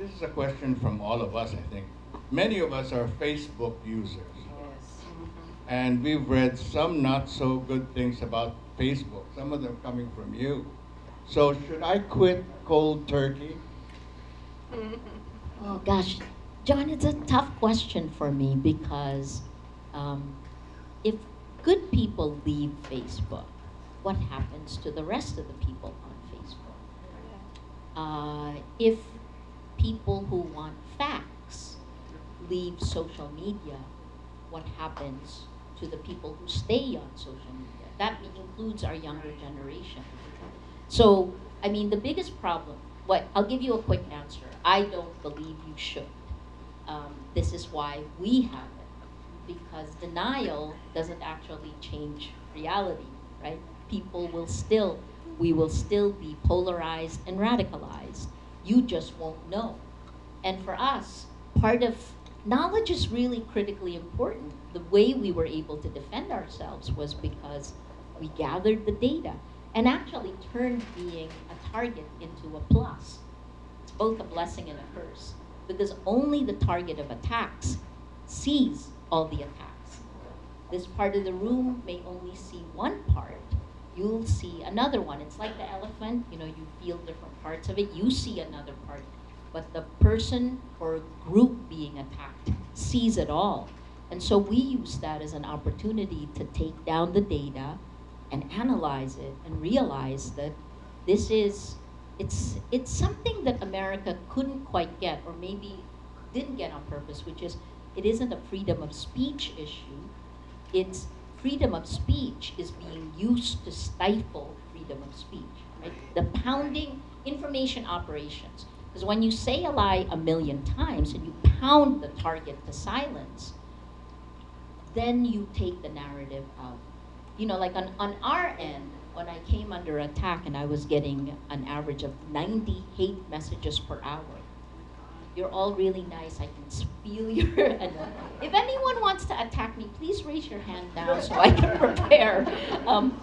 this is a question from all of us, I think. Many of us are Facebook users, Yes. and we've read some not so good things about Facebook, some of them coming from you. So should I quit cold turkey? Oh gosh, John, it's a tough question for me because um, if good people leave Facebook, what happens to the rest of the people on Facebook? If people who want facts leave social media, what happens to the people who stay on social media? That includes our younger generation. So, I mean, the biggest problem, what I'll give you a quick answer. I don't believe you should. This is why we have it, because denial doesn't actually change reality, right? People will still, we will still be polarized and radicalized. You just won't know. And for us, part of knowledge is really critically important. The way we were able to defend ourselves was because we gathered the data and actually turned being a target into a plus. It's both a blessing and a curse because only the target of attacks sees all the attacks. This part of the room may only see one part. You'll see another one. It's like the elephant, you know, you feel different parts of it. You see another part. But the person or group being attacked sees it all. And so we use that as an opportunity to take down the data and analyze it and realize that this is it's something that America couldn't quite get or maybe didn't get on purpose, which is it isn't a freedom of speech issue. It's freedom of speech is being used to stifle freedom of speech, right? The pounding information operations. Because when you say a lie a million times and you pound the target to silence, then you take the narrative out. You know, like on our end, when I came under attack and I was getting an average of 90 hate messages per hour, you're all really nice. I can feel your. And if anyone wants to attack me, please raise your hand now so I can prepare. Um,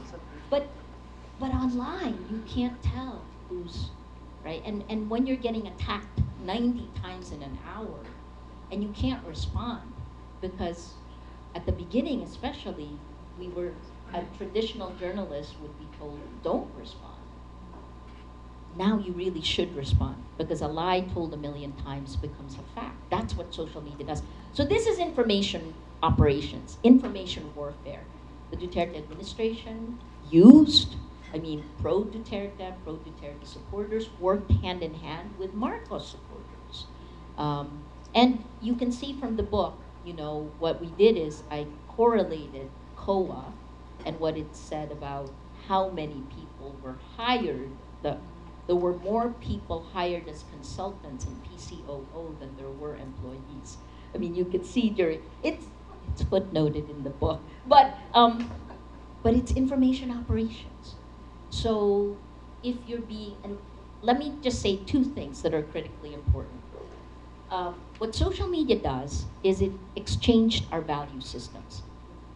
but but online, you can't tell who's right. And when you're getting attacked 90 times in an hour, and you can't respond because at the beginning, especially, we were a traditional journalist would be told, don't respond. Now you really should respond because a lie told a million times becomes a fact. That's what social media does. So this is information operations, information warfare. The Duterte administration used, I mean, pro-Duterte supporters worked hand in hand with Marcos supporters. And you can see from the book, you know, what we did is I correlated COA and what it said about how many people were hired. There were more people hired as consultants in PCOO than there were employees. I mean, you could see during it's footnoted in the book, but it's information operations. So if you're being, and let me just say two things that are critically important. What social media does is it exchanged our value systems.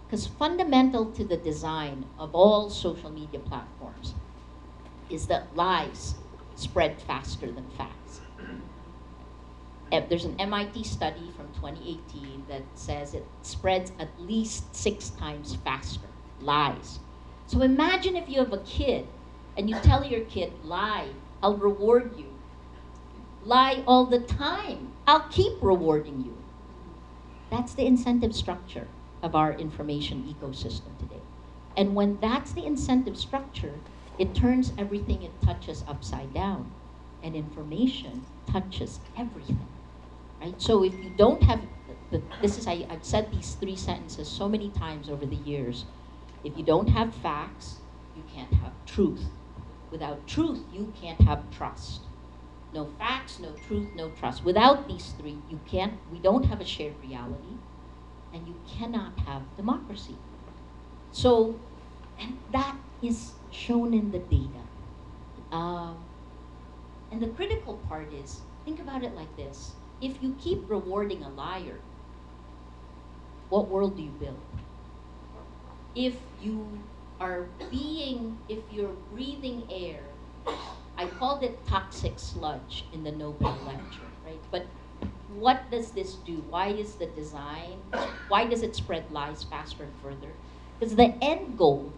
Because fundamental to the design of all social media platforms is that lies spread faster than facts. There's an MIT study from 2018 that says it spreads at least 6 times faster, lies. So imagine if you have a kid and you tell your kid, lie, I'll reward you. Lie all the time, I'll keep rewarding you. That's the incentive structure of our information ecosystem today. And when that's the incentive structure, it turns everything it touches upside down. And information touches everything, right? So if you don't have, this is, I've said these 3 sentences so many times over the years. If you don't have facts, you can't have truth. Without truth, you can't have trust. No facts, no truth, no trust. Without these 3, we don't have a shared reality, and you cannot have democracy. So, and that is shown in the data. And the critical part is, think about it like this. If you keep rewarding a liar, what world do you build? If you're breathing air, I called it toxic sludge in the Nobel lecture, right? But what does this do? Why is the design, why does it spread lies faster and further? Because the end goal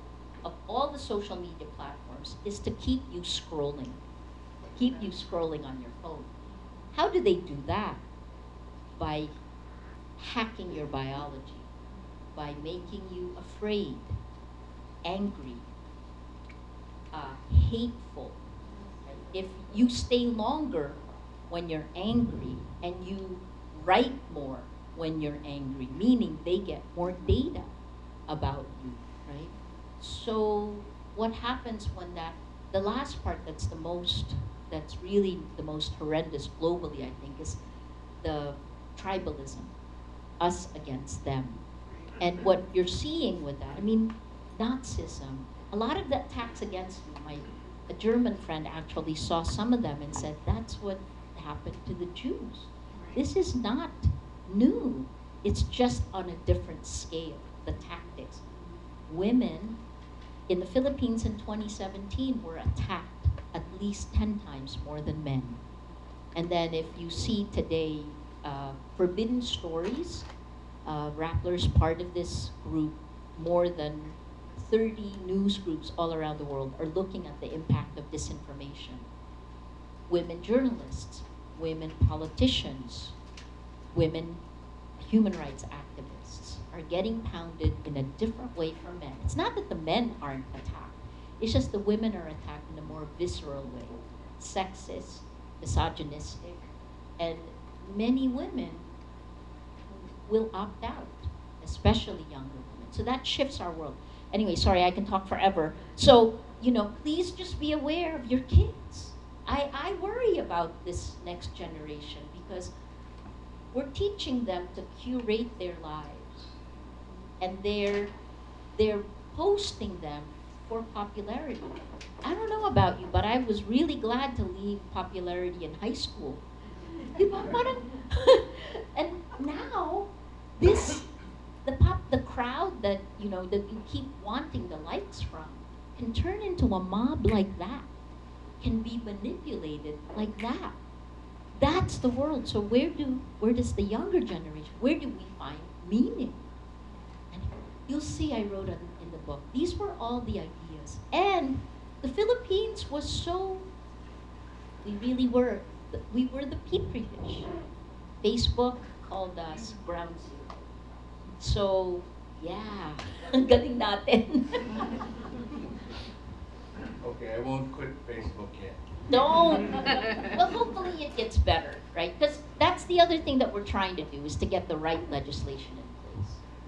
of all the social media platforms is to keep you scrolling on your phone. How do they do that? By hacking your biology, by making you afraid, angry, hateful. Right? If you stay longer when you're angry and you write more when you're angry, meaning they get more data about you, right? So what happens when the last part that's really the most horrendous globally, I think, is the tribalism, us against them. And what you're seeing with that, I mean, Nazism, a lot of the attacks against a German friend actually saw some of them and said, that's what happened to the Jews. This is not new. It's just on a different scale, the tactics. Women in the Philippines in 2017 were attacked at least 10 times more than men. And then if you see today, forbidden stories, Rappler's part of this group. More than 30 news groups all around the world are looking at the impact of disinformation. Women journalists, women politicians, women human rights activists are getting pounded in a different way from men. It's not that the men aren't attacked, it's just the women are attacked in a more visceral way, sexist, misogynistic, and many women will opt out, especially younger women. So that shifts our world. Anyway, sorry, I can talk forever. So, please just be aware of your kids. I worry about this next generation because we're teaching them to curate their lives. And they're posting them for popularity. I don't know about you, but I was really glad to leave popularity in high school. Di ba? Parang and now the crowd that you keep wanting the likes from can turn into a mob like that, can be manipulated like that. That's the world. So where does the younger generation, where do we find meaning? And you'll see I wrote in the book, these were all the ideas. And the Philippines was we were the petri dish. Facebook called us ground zero. So, yeah, ang galing natin. Okay, I won't quit Facebook yet. Don't. Well, hopefully it gets better, right? Because that's the other thing that we're trying to do is to get the right legislation in